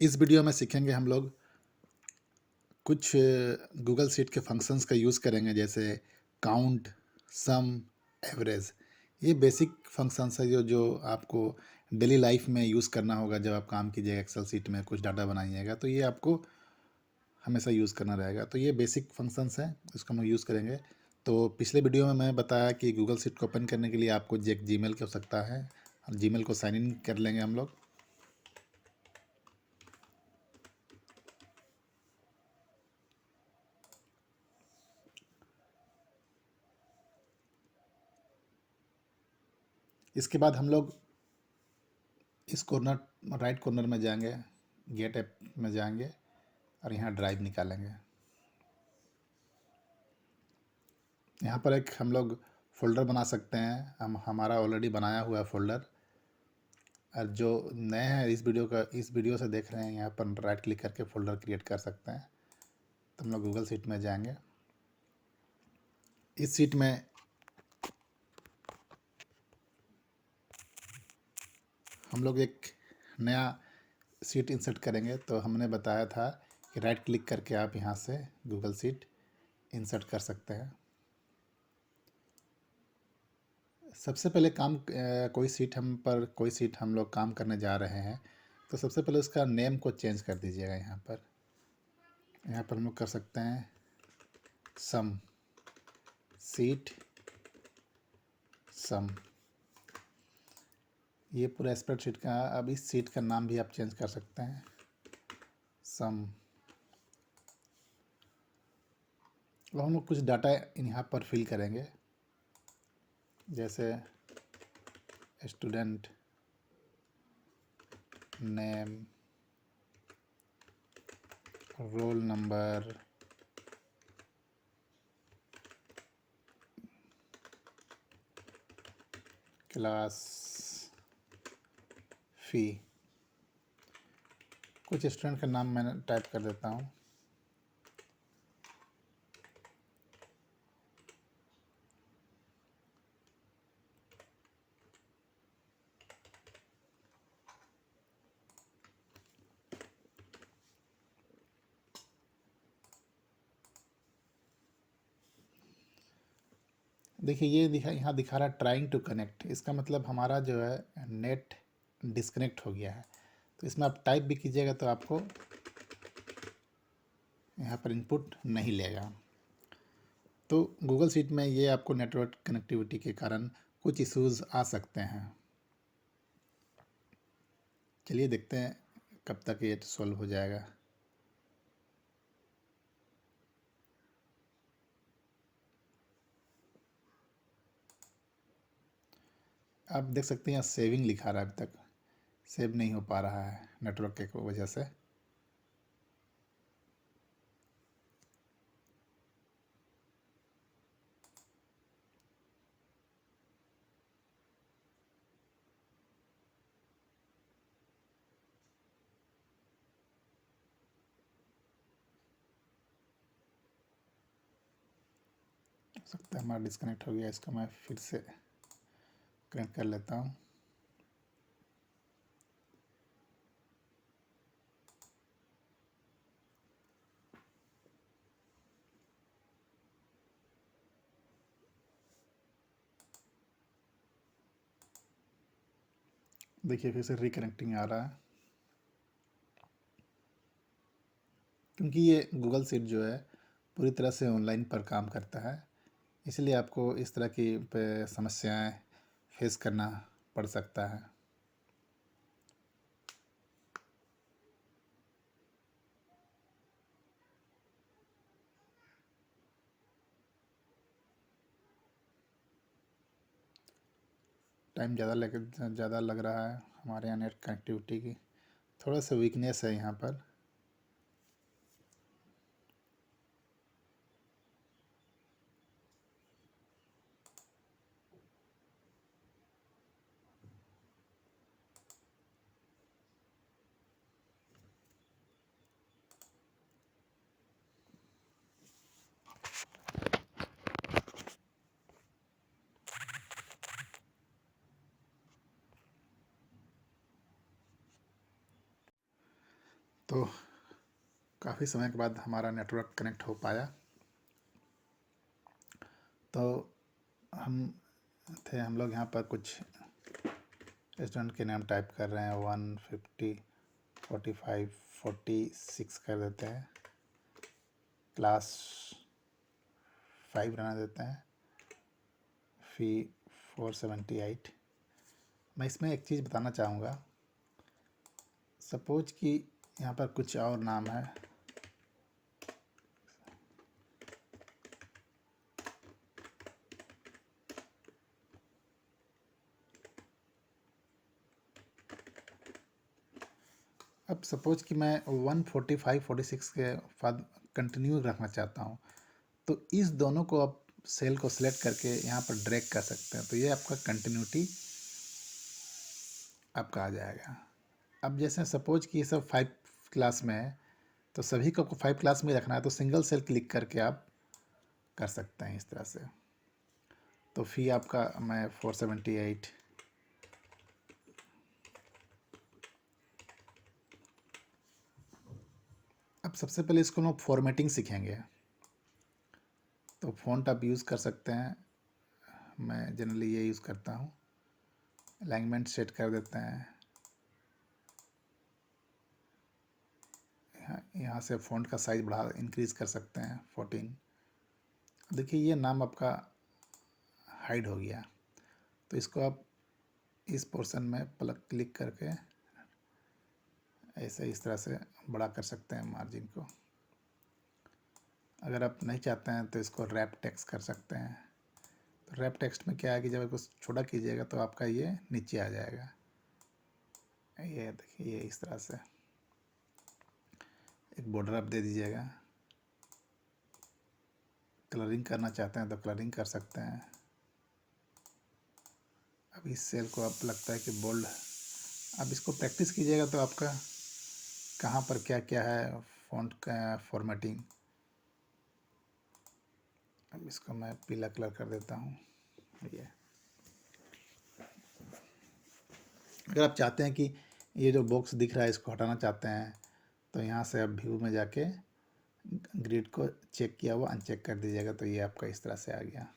इस वीडियो में सीखेंगे हम लोग कुछ गूगल शीट के फंक्शंस का यूज़ करेंगे, जैसे काउंट, सम, एवरेज। ये बेसिक फंक्शंस है जो जो आपको डेली लाइफ में यूज़ करना होगा। जब आप काम कीजिएगा, एक्सेल शीट में कुछ डाटा बनाइएगा, तो ये आपको हमेशा यूज़ करना रहेगा। तो ये बेसिक फंक्शंस हैं, इसको हम यूज़ करेंगे। तो पिछले वीडियो में मैं बताया कि गूगल शीट को ओपन करने के लिए आपको एक जीमेल की आवश्यकता है। जीमेल को साइन इन कर लेंगे हम लोग। इसके बाद हम लोग इस कॉर्नर राइट कॉर्नर में जाएंगे, गेट ऐप में जाएंगे और यहाँ ड्राइव निकालेंगे। यहाँ पर एक हम लोग फ़ोल्डर बना सकते हैं। हमारा ऑलरेडी बनाया हुआ है फ़ोल्डर। और जो नए हैं इस वीडियो से देख रहे हैं, यहाँ पर राइट क्लिक करके फ़ोल्डर क्रिएट कर सकते हैं। तो हम लोग गूगल शीट में जाएंगे। इस शीट में हम लोग एक नया शीट इंसर्ट करेंगे। तो हमने बताया था कि राइट क्लिक करके आप यहाँ से गूगल शीट इंसर्ट कर सकते हैं। सबसे पहले कोई सीट हम लोग काम करने जा रहे हैं, तो सबसे पहले उसका नेम को चेंज कर दीजिएगा। यहाँ पर हम लोग कर सकते हैं सम, सीट सम। ये पूरा स्प्रेडशीट का। अब इस सीट का नाम भी आप चेंज कर सकते हैं, सम। अब हम लोग कुछ डाटा यहाँ पर फिल करेंगे, जैसे student name, roll number, class, fee. कुछ स्टूडेंट का नाम मैंने टाइप कर देता हूँ। देखिए, यहाँ दिखा रहा है ट्राइंग टू कनेक्ट। इसका मतलब हमारा जो है नेट डिस्कनेक्ट हो गया है। तो इसमें आप टाइप भी कीजिएगा तो आपको यहाँ पर इनपुट नहीं लेगा। तो गूगल शीट में ये आपको नेटवर्क कनेक्टिविटी के कारण कुछ इश्यूज़ आ सकते हैं। चलिए देखते हैं कब तक ये सॉल्व हो जाएगा। आप देख सकते हैं यहाँ सेविंग लिखा रहा है, अभी तक सेव नहीं हो पा रहा है नेटवर्क के वजह से। हो सकता है हमारा डिस्कनेक्ट हो गया। इसको मैं फिर से कनेक्ट कर लेता हूँ। देखिए फिर से रिकनेक्टिंग आ रहा है, क्योंकि ये गूगल शीट जो है पूरी तरह से ऑनलाइन पर काम करता है। इसलिए आपको इस तरह की समस्याएं फेस करना पड़ सकता है। टाइम ज़्यादा लग रहा है। हमारे यहाँ नेट कनेक्टिविटी की थोड़ा सा वीकनेस है यहाँ पर। तो काफ़ी समय के बाद हमारा नेटवर्क कनेक्ट हो पाया। तो हम लोग यहाँ पर कुछ स्टूडेंट के नाम टाइप कर रहे हैं। 150, 45, 46 कर देते हैं। क्लास 5 रहने देते हैं। फी 478। मैं इसमें एक चीज़ बताना चाहूँगा। सपोज कि यहाँ पर कुछ और नाम है। अब सपोज कि मैं 145, 46 के बाद कंटिन्यू रखना चाहता हूँ, तो इस दोनों को आप सेल को सिलेक्ट करके यहाँ पर ड्रैग कर सकते हैं। तो ये आपका कंटिन्यूटी आपका आ जाएगा। अब जैसे सपोज कि ये सब 5 क्लास में है, तो सभी को 5 क्लास में रखना है, तो सिंगल सेल क्लिक करके आप कर सकते हैं इस तरह से। तो फी आपका मैं 478। अब सबसे पहले इसको हम फॉर्मेटिंग सीखेंगे। तो फ़ॉन्ट आप यूज़ कर सकते हैं। मैं जनरली ये यूज़ करता हूँ। अलाइनमेंट सेट कर देते हैं। यहाँ से फ़ॉन्ट का साइज़ बढ़ा इंक्रीज़ कर सकते हैं 14। देखिए ये नाम आपका हाइड हो गया। तो इसको आप इस पोर्शन में प्लग क्लिक करके ऐसे इस तरह से बड़ा कर सकते हैं मार्जिन को। अगर आप नहीं चाहते हैं तो इसको रैप टेक्स्ट कर सकते हैं। तो रैप टेक्स्ट में क्या है कि जब इसको छोटा कीजिएगा तो आपका ये नीचे आ जाएगा। ये देखिए, ये इस तरह से एक बॉर्डर आप दे दीजिएगा। कलरिंग करना चाहते हैं तो कलरिंग कर सकते हैं। अब इस सेल को आप लगता है कि बोल्ड, अब इसको प्रैक्टिस कीजिएगा तो आपका कहाँ पर क्या क्या है फ़ॉन्ट का फॉर्मेटिंग। अब इसको मैं पीला कलर कर देता हूँ। ये अगर आप चाहते हैं कि ये जो बॉक्स दिख रहा है इसको हटाना चाहते हैं, तो यहाँ से आप व्यू में जाके ग्रिड को चेक किया हुआ अनचेक कर दीजिएगा, तो ये आपका इस तरह से आ गया।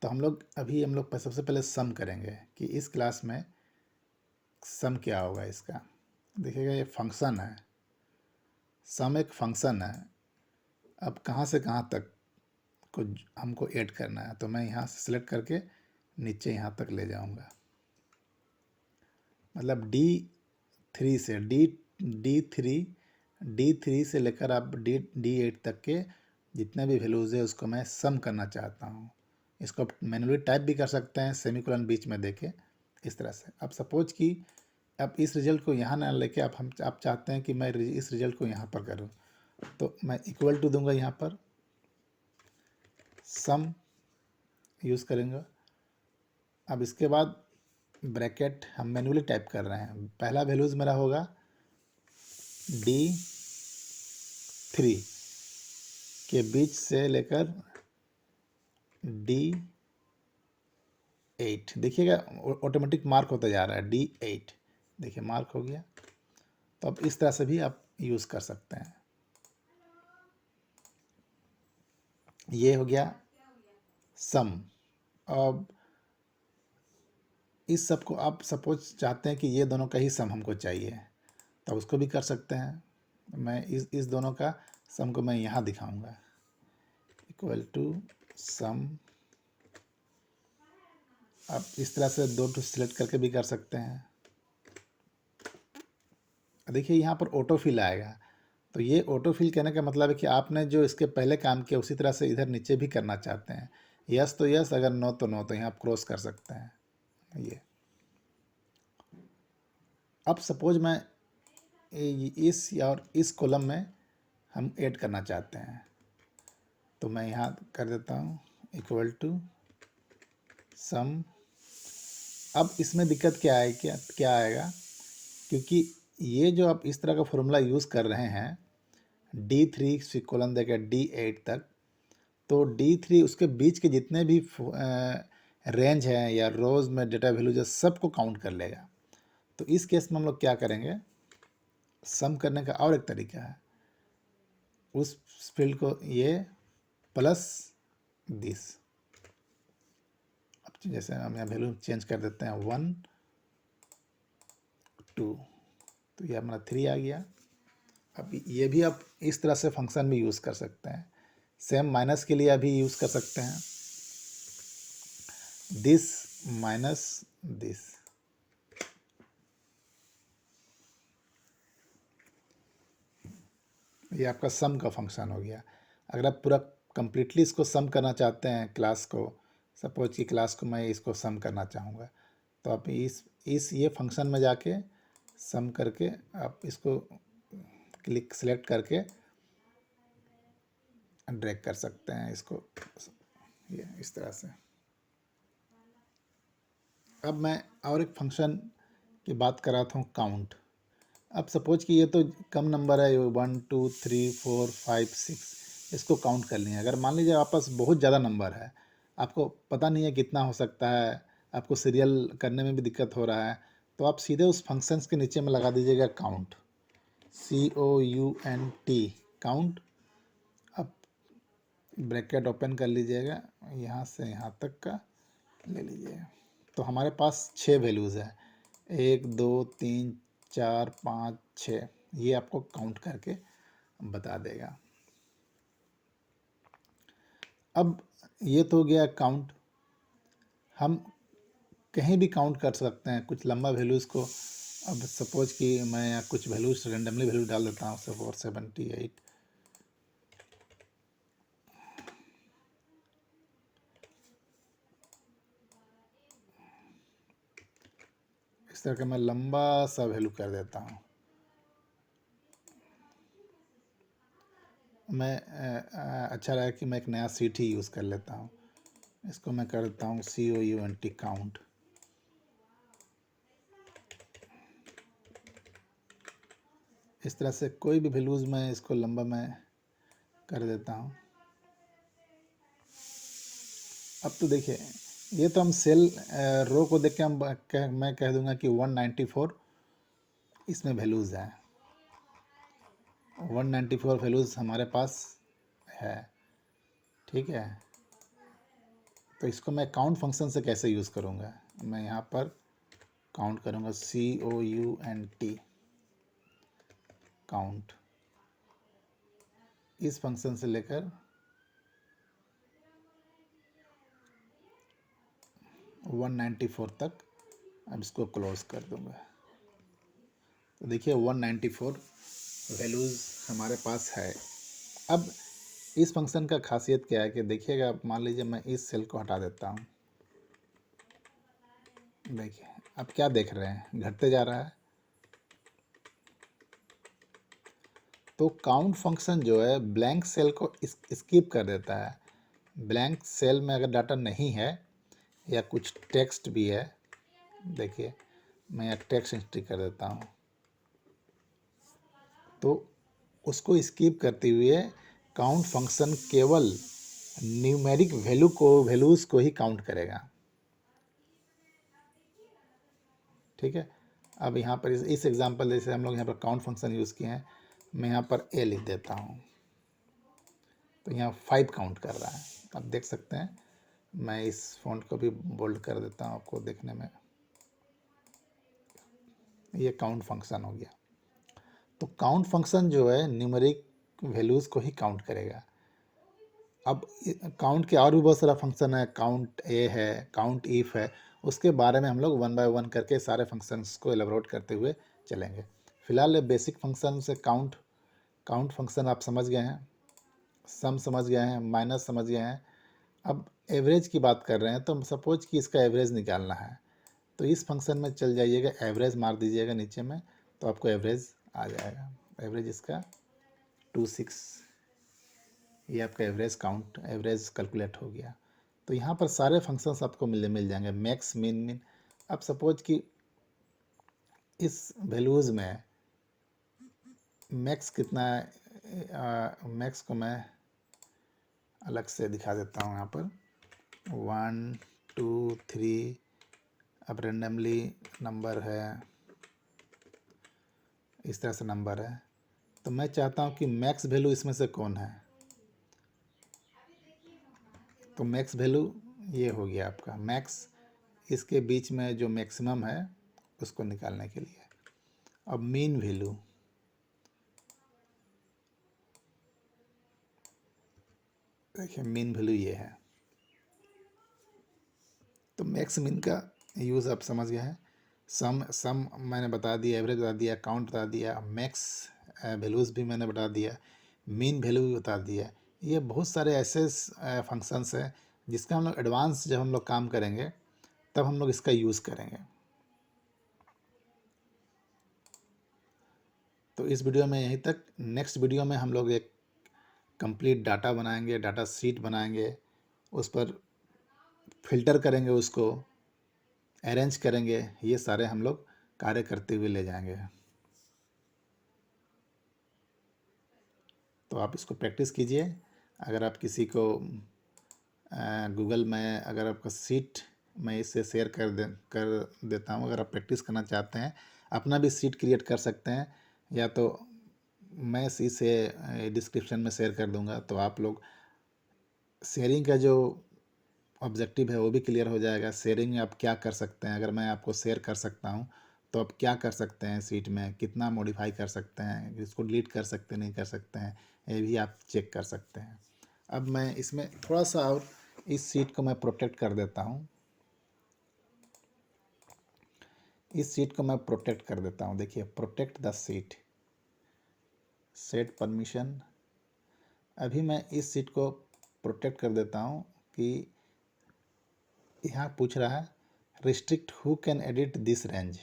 तो हम लोग सबसे पहले सम करेंगे कि इस क्लास में सम क्या होगा इसका। देखिएगा ये फंक्शन है, सम एक फंक्शन है। अब कहाँ से कहाँ तक को हमको ऐड करना है, तो मैं यहाँ से सिलेक्ट करके नीचे यहाँ तक ले जाऊँगा। मतलब D3 से D3 से लेकर आप D8 तक के जितने भी वैल्यूज़ है उसको मैं सम करना चाहता हूँ। इसको आप मैनुअली टाइप भी कर सकते हैं, सेमीकोलन बीच में देके इस तरह से। अब सपोज कि आप इस रिजल्ट को यहाँ ना लेके आप चाहते हैं कि मैं इस रिजल्ट को यहाँ पर करूँ, तो मैं इक्वल टू दूंगा, यहाँ पर सम यूज़ करेंगे। अब इसके बाद ब्रैकेट हम मैनुअली टाइप कर रहे हैं। पहला वैल्यूज़ मेरा होगा D3 के बीच से लेकर D8। देखिएगा ऑटोमेटिक मार्क होता जा रहा है D8। देखिए मार्क हो गया। तो अब इस तरह से भी आप यूज़ कर सकते हैं। ये हो गया सम। अब इस सब को आप सपोज चाहते हैं कि ये दोनों का ही सम हमको चाहिए, तो उसको भी कर सकते हैं। मैं इस दोनों का सम को मैं यहाँ दिखाऊंगा, इक्वल टू सम। आप इस तरह से दो टू सिलेक्ट करके भी कर सकते हैं। देखिए यहाँ पर ऑटो फिल आएगा। तो ये ऑटो फिल कहने का मतलब है कि आपने जो इसके पहले काम किया उसी तरह से इधर नीचे भी करना चाहते हैं। यस तो यस, अगर नो तो नो, तो यहाँ आप क्रॉस कर सकते हैं। ये अब सपोज मैं इस और इस कॉलम में हम ऐड करना चाहते हैं, तो मैं यहाँ कर देता हूँ इक्वल टू सम। अब इसमें दिक्कत क्या है, क्या आएगा, क्योंकि ये जो आप इस तरह का फॉर्मूला यूज़ कर रहे हैं D3 से कॉलम देकर D8 तक, तो D3 उसके बीच के जितने भी रेंज हैं या रोज़ में डेटा वैल्यू जो सबको काउंट कर लेगा। तो इस केस में हम लोग क्या करेंगे, सम करने का और एक तरीका है, उस फील्ड को ये प्लस दिस, अब जैसे हम यहाँ वैल्यू चेंज कर देते हैं 1 2, तो ये हमारा 3 आ गया। अब ये भी आप इस तरह से फंक्शन में यूज़ कर सकते हैं। सेम माइनस के लिए अभी यूज़ कर सकते हैं, दिस माइनस दिस, ये आपका सम का फंक्शन हो गया। अगर आप पूरा कंप्लीटली इसको सम करना चाहते हैं क्लास को, सपोज कि क्लास को मैं इसको सम करना चाहूँगा, तो आप इस ये फंक्शन में जाके सम करके आप इसको क्लिक सेलेक्ट करके ड्रैग कर सकते हैं इसको, ये इस तरह से। अब मैं और एक फंक्शन की बात कर रहा था, काउंट। अब सपोज कि ये तो कम नंबर है, 1 2 3 4 5 6, इसको काउंट कर लिए। अगर मान लीजिए आप पास बहुत ज़्यादा नंबर है, आपको पता नहीं है कितना हो सकता है, आपको सीरियल करने में भी दिक्कत हो रहा है, तो आप सीधे उस फंक्शंस के नीचे में लगा दीजिएगा काउंट, COUNT, काउंट। अब ब्रैकेट ओपन कर लीजिएगा, यहाँ से यहाँ तक का ले लीजिएगा, तो हमारे पास 6 वैल्यूज़ है, 1 2 3 4 5 6, ये आपको काउंट करके बता देगा। अब ये तो हो गया काउंट। हम कहीं भी काउंट कर सकते हैं कुछ लंबा वैल्यूज़ को। अब सपोज कि मैं यहाँ कुछ वैल्यूज रेंडमली वैल्यू डाल देता हूँ, 478, इस तरह का मैं लंबा सा वैल्यू कर देता हूँ। मैं अच्छा रहा कि मैं एक नया सीट ही यूज़ कर लेता हूँ, इसको मैं कर देता हूँ COUNT, काउंट। इस तरह से कोई भी वैल्यूज़ मैं इसको लंबा मैं कर देता हूँ। अब तो देखिए, ये तो हम सेल रो को देख के मैं कह दूंगा कि 194 इसमें वैल्यूज़ हैं, 194 वैल्यूज़ हमारे पास है, ठीक है। तो इसको मैं काउंट फंक्शन से कैसे यूज़ करूँगा, मैं यहाँ पर काउंट करूँगा, COUNT, काउंट। इस फंक्शन से लेकर 194 तक अब इसको क्लोज कर दूँगा। तो देखिए 194 वैल्यूज़ हमारे पास है। अब इस फंक्शन का खासियत क्या है कि देखिएगा, मान लीजिए मैं इस सेल को हटा देता हूँ, देखिए अब क्या देख रहे हैं, घटते जा रहा है। तो काउंट फंक्शन जो है ब्लैंक सेल को स्किप कर देता है। ब्लैंक सेल में अगर डाटा नहीं है या कुछ टेक्स्ट भी है, देखिए मैं यहाँ टेक्स्ट एंट्री कर देता हूँ, तो उसको स्किप करते हुए काउंट फंक्शन केवल न्यूमेरिक वैल्यूज़ को ही काउंट करेगा, ठीक है। अब यहाँ पर इस एग्जांपल जैसे हम लोग यहाँ पर काउंट फंक्शन यूज़ किए हैं, मैं यहाँ पर ए लिख देता हूँ, तो यहाँ 5 काउंट कर रहा है। आप देख सकते हैं, मैं इस फॉन्ट को भी बोल्ड कर देता हूँ आपको देखने में, ये काउंट फंक्शन हो गया। तो काउंट फंक्शन जो है न्यूमेरिक वैल्यूज़ को ही काउंट करेगा। अब काउंट के और भी बहुत सारा फंक्शन है, काउंट ए है, काउंट इफ है, उसके बारे में हम लोग 1 बाय 1 करके सारे फंक्शंस को एलेबोरेट करते हुए चलेंगे। फिलहाल बेसिक फंक्शन से काउंट फंक्शन आप समझ गए हैं, सम समझ गए हैं, माइनस समझ गए हैं। अब एवरेज की बात कर रहे हैं, तो सपोज कि इसका एवरेज निकालना है, तो इस फंक्शन में चल जाइएगा, एवरेज मार दीजिएगा नीचे में, तो आपको एवरेज आ जाएगा। एवरेज इसका 26, ये आपका एवरेज कैलकुलेट हो गया। तो यहाँ पर सारे फंक्शंस आपको मिल जाएंगे, मैक्स मिन। अब सपोज कि इस वैल्यूज़ में मैक्स कितना है, मैक्स को मैं अलग से दिखा देता हूँ यहाँ पर, 1 2 3, अब रेंडमली नंबर है, इस तरह से नंबर है। तो मैं चाहता हूँ कि मैक्स वैल्यू इसमें से कौन है, तो मैक्स वैल्यू ये हो गया आपका मैक्स, इसके बीच में जो मैक्सिमम है उसको निकालने के लिए। अब मीन वैल्यू, देखिए मीन वैल्यू ये है। तो मैक्स मीन का यूज़ आप समझ गए हैं। सम मैंने बता दिया, एवरेज बता दिया, काउंट बता दिया, मैक्स वैल्यूज़ भी मैंने बता दिया, मीन वैल्यू भी बता दिया। ये बहुत सारे ऐसे फंक्शंस हैं जिसका हम लोग एडवांस जब हम लोग काम करेंगे तब हम लोग इसका यूज़ करेंगे। तो इस वीडियो में यहीं तक। नेक्स्ट वीडियो में हम लोग एक कंप्लीट डाटा बनाएंगे, डाटा शीट बनाएंगे, उस पर फिल्टर करेंगे, उसको अरेंज करेंगे। ये सारे हम लोग कार्य करते हुए ले जाएंगे। तो आप इसको प्रैक्टिस कीजिए। अगर आप किसी को गूगल में अगर आपका सीट मैं इससे शेयर कर देता हूँ, अगर आप प्रैक्टिस करना चाहते हैं, अपना भी सीट क्रिएट कर सकते हैं, या तो मैं इसे डिस्क्रिप्शन में शेयर कर दूंगा। तो आप लोग शेयरिंग का जो ऑब्जेक्टिव है वो भी क्लियर हो जाएगा। शेयरिंग में आप क्या कर सकते हैं, अगर मैं आपको शेयर कर सकता हूँ तो आप क्या कर सकते हैं, सीट में कितना मॉडिफाई कर सकते हैं, इसको डिलीट कर सकते नहीं कर सकते हैं, ये भी आप चेक कर सकते हैं। अब मैं इसमें थोड़ा सा और इस सीट को मैं प्रोटेक्ट कर देता हूँ, इस सीट को मैं प्रोटेक्ट कर देता हूँ। देखिए protect the seat, set permission. अभी मैं इस सीट को प्रोटेक्ट कर देता हूँ कि यहाँ पूछ रहा है restrict who can edit this range,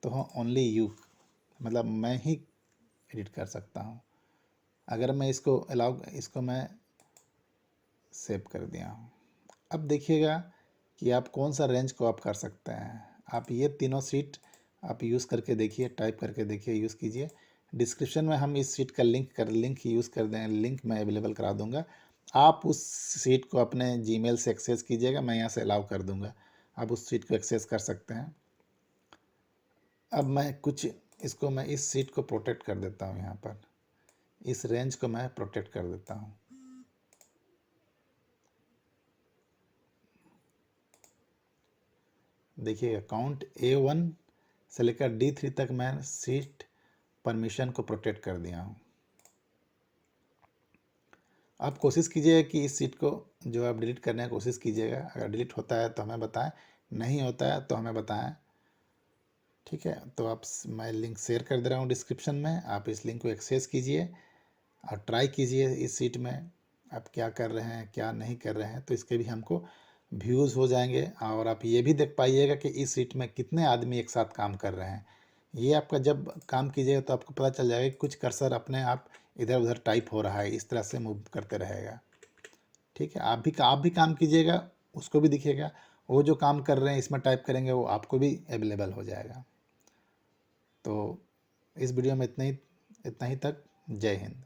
तो हाँ ओनली यू, मतलब मैं ही एडिट कर सकता हूँ। अगर मैं इसको अलाउ, इसको मैं सेव कर दिया हूँ। अब देखिएगा कि आप कौन सा रेंज को आप कर सकते हैं। आप ये तीनों सीट आप यूज़ करके देखिए, टाइप करके देखिए, यूज़ कीजिए। डिस्क्रिप्शन में हम इस सीट का लिंक यूज़ कर दें, लिंक मैं अवेलेबल करा दूंगा। आप उस सीट को अपने जीमेल से एक्सेस कीजिएगा, मैं यहाँ से अलाउ कर दूंगा, आप उस सीट को एक्सेस कर सकते हैं। अब मैं कुछ इसको मैं इस सीट को प्रोटेक्ट कर देता हूँ, यहाँ पर इस रेंज को मैं प्रोटेक्ट कर देता हूँ। देखिए काउंट A1 से लेकर D3 तक मैं सीट परमिशन को प्रोटेक्ट कर दिया हूँ। आप कोशिश कीजिएगा कि इस सीट को जो आप डिलीट करने की कोशिश कीजिएगा। अगर डिलीट होता है तो हमें बताएं, नहीं होता है तो हमें बताएं, ठीक है। तो आप, मैं लिंक शेयर कर दे रहा हूँ डिस्क्रिप्शन में, आप इस लिंक को एक्सेस कीजिए और ट्राई कीजिए इस सीट में आप क्या कर रहे हैं क्या नहीं कर रहे हैं। तो इसके भी हमको व्यूज़ हो जाएंगे और आप ये भी देख पाइएगा कि इस सीट में कितने आदमी एक साथ काम कर रहे हैं। ये आपका जब काम कीजिएगा तो आपको पता चल जाएगा कि कुछ कर्सर अपने आप इधर उधर टाइप हो रहा है, इस तरह से मूव करते रहेगा, ठीक है। आप भी काम कीजिएगा, उसको भी दिखेगा, वो जो काम कर रहे हैं इसमें टाइप करेंगे वो आपको भी अवेलेबल हो जाएगा। तो इस वीडियो में इतना ही तक। जय हिंद।